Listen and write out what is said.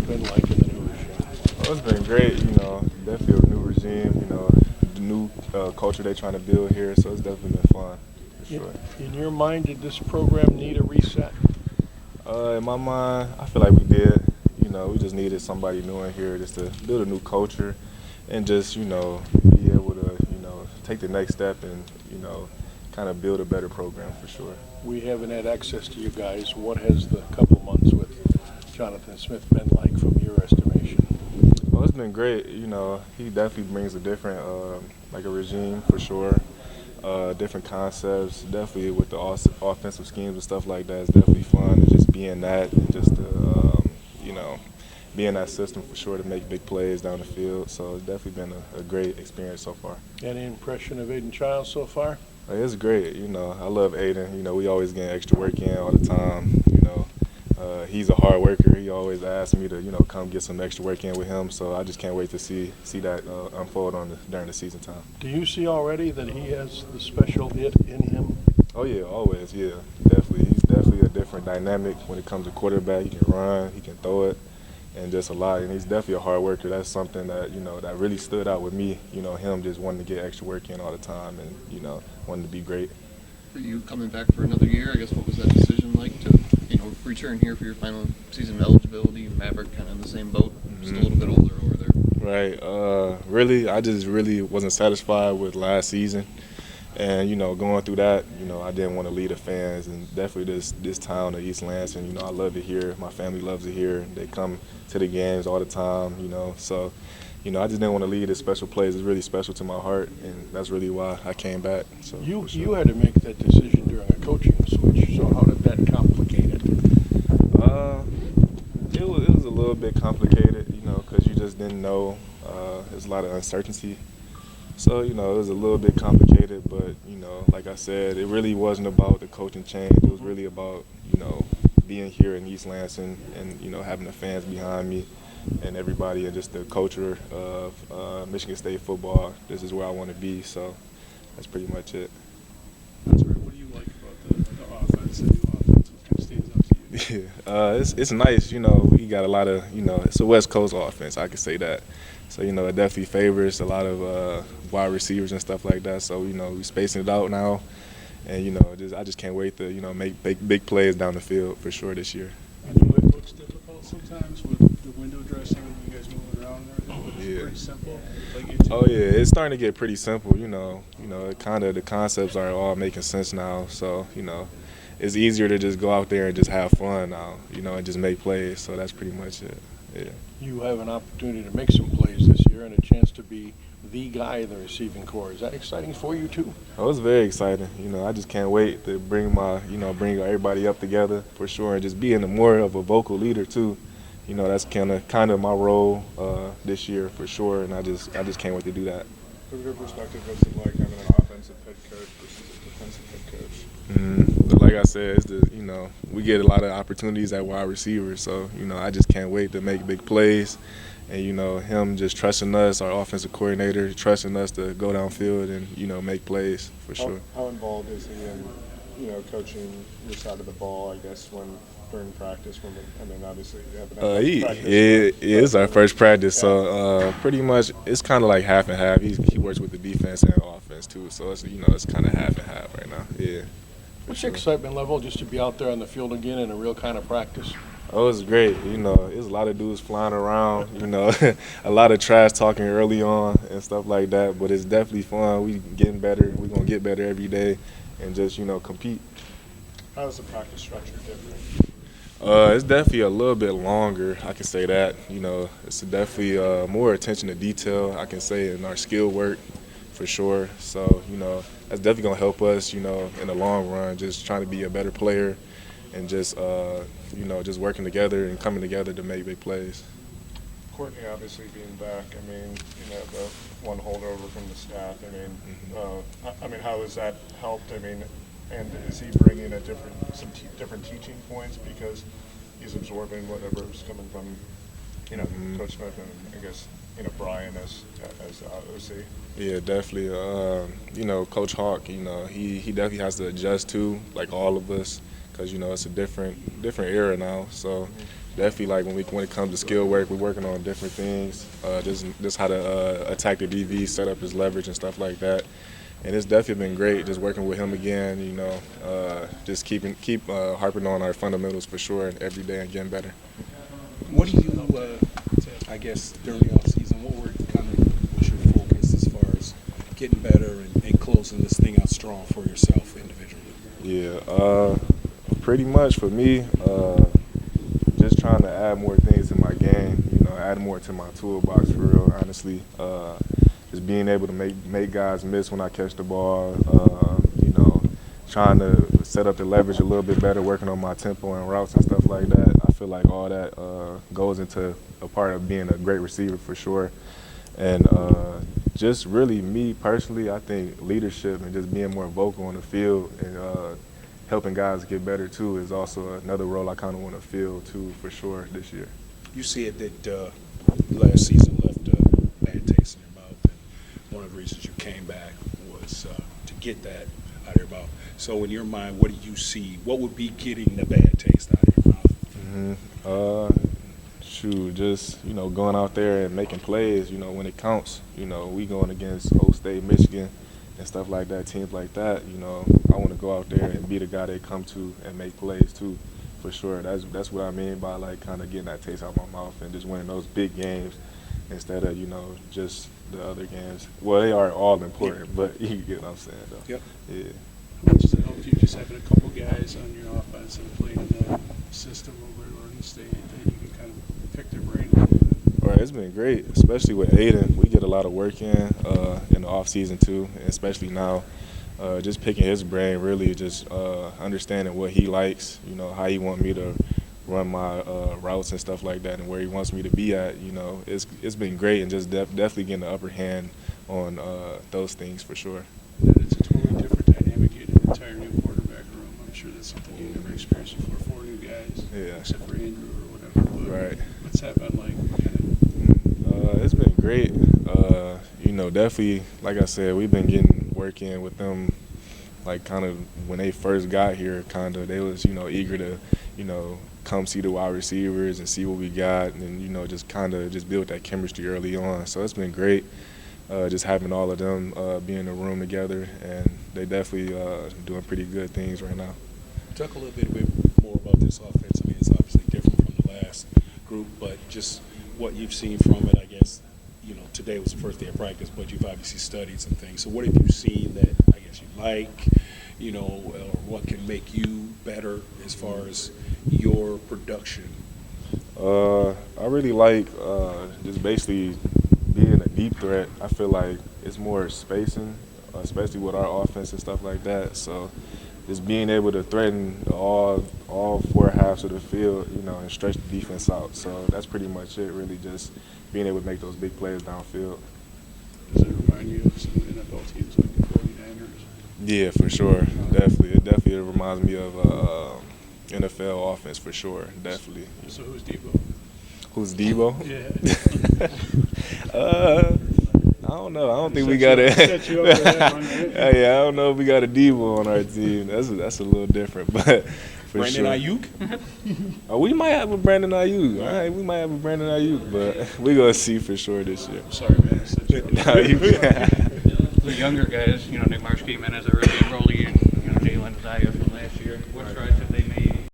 been like in the new regime? Well, it's been great, definitely a new regime, the new culture they're trying to build here, so it's definitely been fun, for sure. In your mind, did this program need a reset? In my mind, I feel like we did. We just needed somebody new in here just to build a new culture and just, be able to, take the next step and, kind of build a better program for sure. We haven't had access to you guys. What has the couple months with Jonathan Smith been like from your estimation? Well, it's been great. He definitely brings a different, like a regime for sure. Different concepts, definitely with the offensive schemes and stuff like that. It's definitely fun and just being that and just being that system for sure to make big plays down the field. So it's definitely been a great experience so far. Any impression of Aiden Childs so far? It's great. I love Aiden. We always get extra work in all the time. He's a hard worker. He always asks me to, come get some extra work in with him. So I just can't wait to see that unfold during the season time. Do you see already that he has the special hit in him? Oh yeah, always. Yeah, definitely. He's definitely a different dynamic when it comes to quarterback. He can run, he can throw it, and just a lot. And he's definitely a hard worker. That's something that that really stood out with me. Him just wanting to get extra work in all the time and wanting to be great. For you coming back for another year, I guess what was that decision like to return here for your final season of eligibility? Maverick kind of in the same boat, just a little bit older over there. Right. Really, I just really wasn't satisfied with last season. And, going through that, I didn't want to leave the fans. And definitely this town of East Lansing, I love it here. My family loves it here. They come to the games all the time, So, I just didn't want to leave this special place. It's really special to my heart, and that's really why I came back. So you had to make that decision during a coaching switch. So how did that complicate it? It was a little bit complicated, because you just didn't know. There's a lot of uncertainty. So, it was a little bit complicated, but, like I said, it really wasn't about the coaching change. It was really about, being here in East Lansing and, having the fans behind me and everybody and just the culture of Michigan State football. This is where I want to be, so that's pretty much it. That's right. What do you like about the offense and the offense? What kind of stands out to you? Yeah, it's nice. We got a lot of, it's a West Coast offense, I can say that. So, it definitely favors a lot of wide receivers and stuff like that. So, we're spacing it out now. And, I just can't wait to, make big plays down the field for sure this year. I know it looks difficult sometimes with the window dressing and you guys moving around and everything, but it's pretty simple. Oh, yeah, it's starting to get pretty simple, kind of the concepts are all making sense now. So, it's easier to just go out there and just have fun now, and just make plays. So that's pretty much it. Yeah. You have an opportunity to make some plays this year and a chance to be the guy in the receiving corps. Is that exciting for you too? Oh, it's very exciting. I just can't wait to bring bring everybody up together for sure, and just being more of a vocal leader too. That's kind of my role this year for sure, and I just can't wait to do that. From your perspective, what's it like having an offensive head coach versus a defensive head coach? But like I said, we get a lot of opportunities at wide receiver, so I just can't wait to make big plays, and him just trusting us, our offensive coordinator, trusting us to go downfield and make plays for sure. How involved is he in coaching your side of the ball? I guess during practice, obviously you haven't had practice. It's our first practice, so pretty much it's kind of like half and half. He works with the defense and offense too, so it's it's kind of half and half right now. Yeah. What's your excitement level just to be out there on the field again in a real kind of practice? Oh, it's great. There's a lot of dudes flying around, a lot of trash talking early on and stuff like that, but it's definitely fun. We getting better. We're going to get better every day and just, compete. How is the practice structure different? It's definitely a little bit longer, I can say that. It's definitely more attention to detail, I can say, in our skill work for sure. So, that's definitely going to help us, in the long run, just trying to be a better player and just, just working together and coming together to make big plays. Courtney obviously being back, the one holdover from the staff, how has that helped? And is he bringing some different teaching points because he's absorbing whatever is coming from, Coach Smith and I guess, Brian as OC? Yeah, definitely. Coach Hawk, he definitely has to adjust too, like all of us, because it's a different era now. So definitely like when it comes to skill work, we're working on different things. Just how to attack the DV, set up his leverage and stuff like that. And it's definitely been great just working with him again. Just keep harping on our fundamentals for sure, and every day and getting better. What do you, I guess, during the off season, what was your focus as far as getting better and closing this thing out strong for yourself individually? Yeah, pretty much for me, just trying to add more things to my game, add more to my toolbox for real, honestly. Just being able to make guys miss when I catch the ball, trying to set up the leverage a little bit better, working on my tempo and routes and stuff like that. I feel like all that goes into a part of being a great receiver for sure. And just really me personally, I think leadership and just being more vocal on the field and helping guys get better too is also another role I kind of want to fill too for sure this year. You said that last season left a bad taste in your mouth, and one of the reasons you came back was to get that out of your mouth. So in your mind, what do you see? What would be getting the bad taste out of your mouth? Just going out there and making plays. When it counts. We going against Old State, Michigan, and stuff like that. Teams like that. I want to go out there and be the guy they come to and make plays too, for sure. That's what I mean by like kind of getting that taste out of my mouth and just winning those big games instead of just the other games. Well, they are all important, but you get what I'm saying though. Yep. Yeah. How much does it help you just having a couple guys on your offense that have played in that system over at Oregon State that you can kind of pick their brain a little bit? All right, it's been great, especially with Aiden. We get a lot of work in the off season too, and especially now. Just picking his brain, really just understanding what he likes, how he wants me to run my routes and stuff like that, and where he wants me to be at. It's been great, and just definitely getting the upper hand on those things for sure. And it's a totally different dynamic getting an entire new quarterback room. I'm sure that's something you've never experienced before. 4 new guys, Yeah. except for Andrew or whatever. But Right. what's that been like? It's been great. Definitely, like I said, we've been getting work in with them, like kind of when they first got here, kind of they was, eager to, come see the wide receivers and see what we got and, just kind of just build that chemistry early on. So it's been great just having all of them be in the room together, and they definitely doing pretty good things right now. Talk a little bit more about this offense. I mean, it's obviously different from the last group, but just what you've seen from it, I guess, today was the first day of practice, but you've obviously studied some things. So what have you seen that I guess you like, or what can make you better as far as your production? I really like just basically being a deep threat. I feel like it's more spacing, especially with our offense and stuff like that. So just being able to threaten all 4 halves of the field, and stretch the defense out. So that's pretty much it, really, just being able to make those big plays downfield. Does it remind you of some NFL teams like the 49ers? Yeah, for sure. Definitely. It definitely reminds me of NFL offense for sure. Definitely. So who's Debo? Who's Debo? Yeah. I don't know. I don't think we got set you up for that one, right? Yeah, I don't know if we got a Debo on our team. That's a little different, but for Brandon sure. Ayuk? Oh, we might have a Brandon Ayuk. All right, we might have a Brandon Ayuk, but we're gonna see for sure this year. Sorry, man. I set you up. Nah, you- The younger guys, Nick Marsh came in as a really enrolled